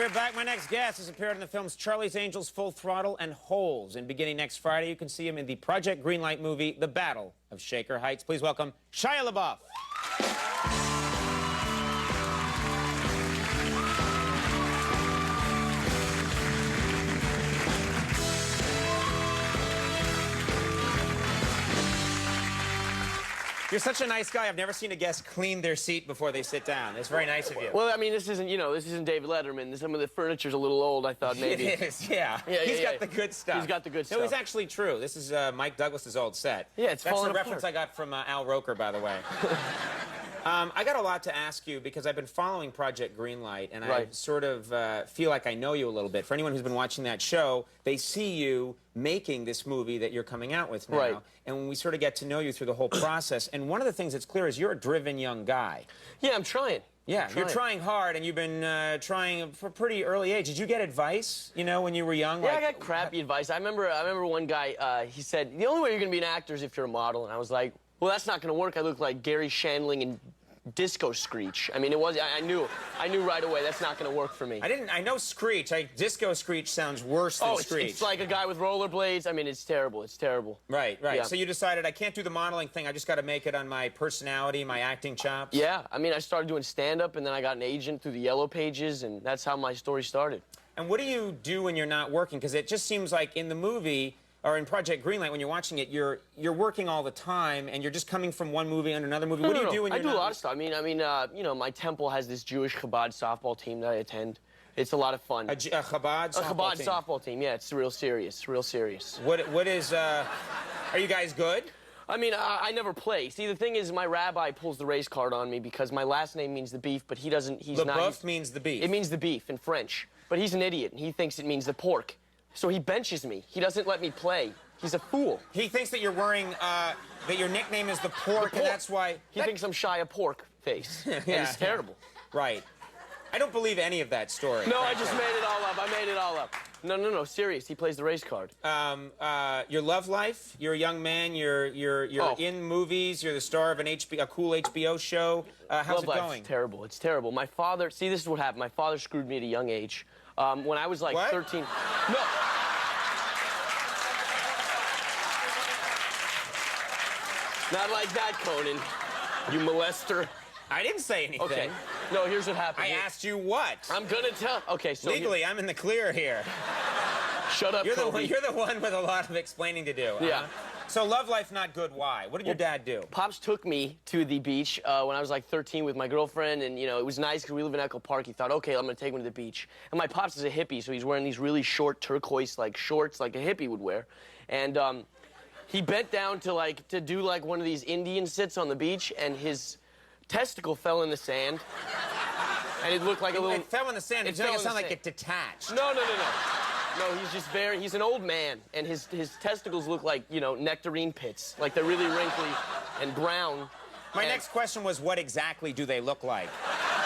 we're back. My next guest has appeared in the films Charlie's Angels, Full Throttle, and Holes. And beginning next Friday, you can see him in the Project Greenlight movie, The Battle of Shaker Heights. Please welcome Shia LaBeouf. You're such a nice guy. I've never seen a guest clean their seat before they sit down. It's very nice of you. Well, I mean, this isn't, this isn't David Letterman. Some of the furniture's a little old, I thought maybe. It is, yeah. He's got the good stuff. He's got the good stuff. No, it's actually true. This is Mike Douglas's old set. Yeah, it's falling apart. That's a reference I got from Al Roker, by the way. I got a lot to ask you because I've been following Project Greenlight, and I sort of feel like I know you a little bit. For anyone who's been watching that show, they see you making this movie that you're coming out with now. Right. And when we sort of get to know you through the whole process, and one of the things that's clear is you're a driven young guy. Yeah, I'm trying. Yeah, you're trying hard, and you've been trying for a pretty early age. Did you get advice, when you were young? Yeah, I got crappy advice. I remember one guy, he said, the only way you're going to be an actor is if you're a model. And I was like, well, that's not going to work. I look like Gary Shandling and Disco Screech. I mean, I knew right away that's not going to work for me. I know Screech. Disco Screech sounds worse than Screech. It's like a guy with rollerblades. I mean, it's terrible. It's terrible. Right. Yeah. So you decided, I can't do the modeling thing. I just got to make it on my personality, my acting chops. Yeah. I mean, I started doing stand-up, and then I got an agent through the Yellow Pages, and that's how my story started. And what do you do when you're not working? Because it just seems like in the movie, or in Project Greenlight, when you're watching it, you're working all the time, and you're just coming from one movie and another movie. What do you do when you're not? I do a lot of stuff. I mean, my temple has this Jewish Chabad softball team that I attend. It's a lot of fun. A Chabad softball team? A Chabad softball team, yeah. It's real serious, real serious. What is, are you guys good? I mean, I never play. See, the thing is, my rabbi pulls the race card on me because my last name means the beef, but he doesn't, he's not... LaBeouf means the beef. It means the beef in French, but he's an idiot, and he thinks it means the pork. So he benches me. He doesn't let me play. He's a fool. He thinks that you're wearing, that your nickname is the pork, and that's why... He thinks I'm Shia Pork Face. And it's terrible. Right. I don't believe any of that story. No, I just made it all up. I made it all up. No, serious. He plays the race card. Your love life, you're a young man, you're in movies, you're the star of a cool HBO show. How's it going? Love life is terrible. It's terrible. My father, see, this is what happened. My father screwed me at a young age. When I was like 13. No. Not like that, Conan. You molester. I didn't say anything. Okay. No, here's what happened. I asked you what? I'm gonna tell. Okay, so legally, I'm in the clear here. Shut up, Kobe. You're the one with a lot of explaining to do. Yeah. So love life not good. Why? What did your dad do? Pops took me to the beach when I was like 13 with my girlfriend, and it was nice because we live in Echo Park. He thought, okay, I'm gonna take me to the beach. And my pops is a hippie, so he's wearing these really short turquoise shorts like a hippie would wear, and he bent down to do one of these Indian sits on the beach, and his testicle fell in the sand, and it looked like a little. It fell in the sand. It sounded like it detached. No. No, he's just he's an old man, and his testicles look like, nectarine pits. Like they're really wrinkly and brown. My next question was, what exactly do they look like?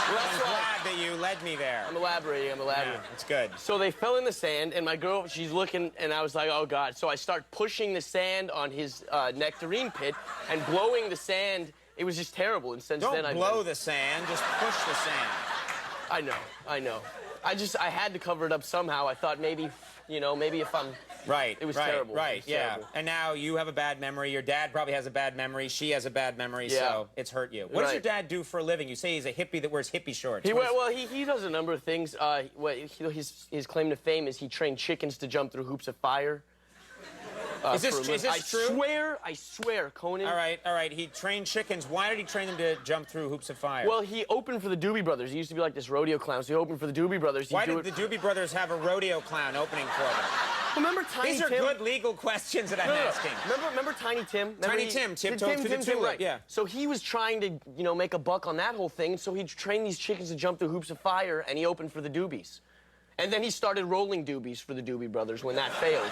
Well, I'm glad that you led me there. I'm elaborating. Yeah, it's good. So they fell in the sand, and my girl, she's looking, and I was like, oh, God. So I start pushing the sand on his nectarine pit and blowing the sand. It was just terrible, and since then Don't blow the sand, just push the sand. I know. I had to cover it up somehow. I thought maybe if I'm... Right. It was terrible. Right, yeah. Terrible. And now you have a bad memory. Your dad probably has a bad memory. She has a bad memory, so it's hurt you. What does your dad do for a living? You say he's a hippie that wears hippie shorts. He does a number of things. His claim to fame is he trained chickens to jump through hoops of fire. Is this true? I swear, Conan. All right. He trained chickens. Why did he train them to jump through hoops of fire? Well, he opened for the Doobie Brothers. He used to be like this rodeo clown, so he opened for the Doobie Brothers. Why did the Doobie Brothers have a rodeo clown opening for them? Remember Tiny Tim? These are good legal questions that I'm asking. Remember Tiny Tim? Tiny Tim, tiptoe to the tulip, right. Yeah. So he was trying to, make a buck on that whole thing, so he trained these chickens to jump through hoops of fire, and he opened for the Doobies. And then he started rolling doobies for the Doobie Brothers when that failed.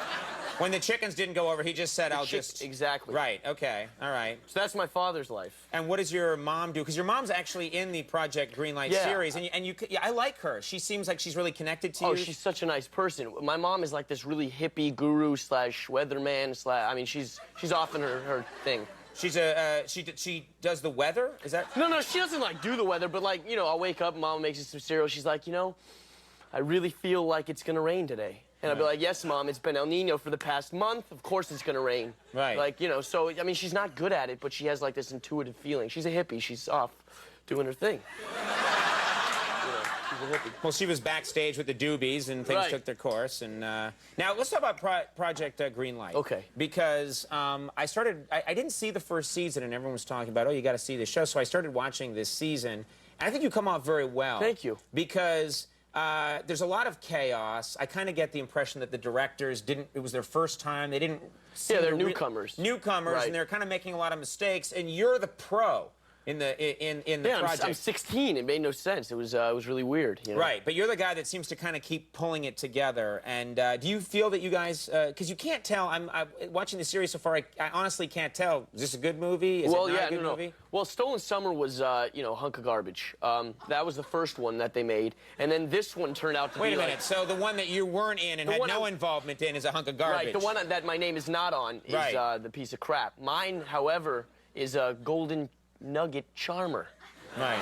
When the chickens didn't go over, he just said, Exactly. Right, okay, all right. So that's my father's life. And what does your mom do? Because your mom's actually in the Project Greenlight series, and I like her. She seems like she's really connected to you. Oh, she's such a nice person. My mom is like this really hippie guru / weatherman / I mean, she's off in her thing. She's she does the weather? Is that? No, she doesn't do the weather, but I'll wake up, Mom makes us some cereal. She's like, I really feel like it's gonna rain today. And I'd be like, yes, Mom, it's been El Nino for the past month. Of course it's gonna rain. Right. Like, you know, so, I mean, she's not good at it, but she has like this intuitive feeling. She's a hippie. She's off doing her thing. She's a hippie. Well, she was backstage with the Doobies, and things took their course. And now let's talk about Project Greenlight. Okay. Because I didn't see the first season, and everyone was talking about, oh, you got to see this show. So I started watching this season, and I think you come off very well. Thank you. Because there's a lot of chaos. I kind of get the impression that the directors it was their first time. They didn't see they're newcomers. Newcomers, and they're kind of making a lot of mistakes. And you're the pro in the project. I'm 16. It made no sense. It was really weird. You know? Right, but you're the guy that seems to kind of keep pulling it together. And do you feel that you guys, because you can't tell, I'm watching the series so far, I honestly can't tell. Is this a good movie? Is it not a good movie? Well, Stolen Summer was, you know, a hunk of garbage. That was the first one that they made, and then this one turned out to be Wait a minute, so the one that you weren't in and had no involvement in is a hunk of garbage? Right, the one that my name is not on is the piece of crap. Mine, however, is a golden nugget charmer. Right.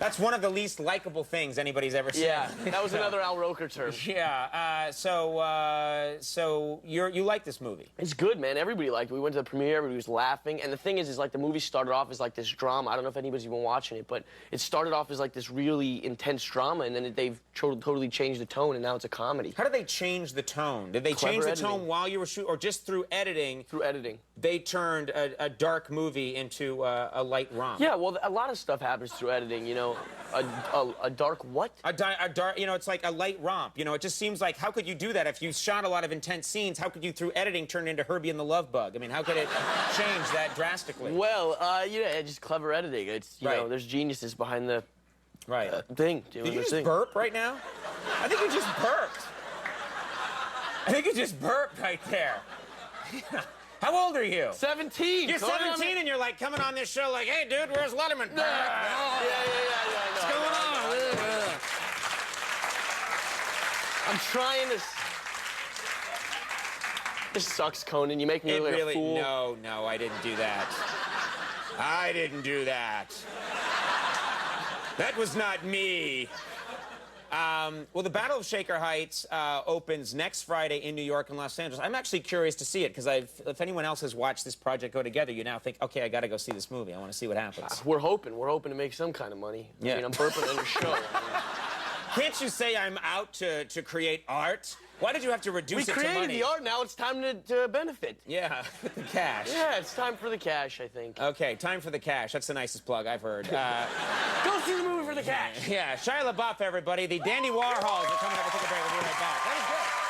That's one of the least likable things anybody's ever seen. Yeah, that was another Al Roker term. Yeah, so you like this movie? It's good, man. Everybody liked it. We went to the premiere, everybody was laughing. And the thing is like the movie started off as like this drama. I don't know if anybody's even watching it, but it started off as like this really intense drama, and then they've totally changed the tone, and now it's a comedy. How did they change the tone? Did they change the tone while you were shooting, or just through editing? Through editing. They turned a dark movie into a light romp. Yeah, well, a lot of stuff happens through editing, you know. A dark what? A dark, you know, it's like a light romp. You know, it just seems like, how could you do that? If you shot a lot of intense scenes, how could you, through editing, turn it into Herbie and the Love Bug? I mean, how could it change that drastically? Well, you know, just clever editing. It's, you know, there's geniuses behind the thing. Did you just burp right now? I think you just burped. I think you just burped right there. How old are you? 17. You're 17 and you're like coming on this show like, hey, dude, where's Letterman? Yeah. What's going on? I'm trying to... This sucks, Conan. You make me look like a fool. No, I didn't do that. I didn't do that. That was not me. Well, the Battle of Shaker Heights opens next Friday in New York and Los Angeles. I'm actually curious to see it, because if anyone else has watched this project go together, you now think, okay, I got to go see this movie. I want to see what happens. We're hoping to make some kind of money. Yeah. I mean, I'm burping on your show. Can't you say I'm out to create art? Why did you have to reduce it to money? We created the art, now it's time to benefit. Yeah, with the cash. Yeah, it's time for the cash, I think. Okay, time for the cash. That's the nicest plug I've heard. Go see the movie for the cash. Yeah, Shia LaBeouf, everybody. The Dandy Warhols are coming up. We'll take a break. We'll be right back. That was good.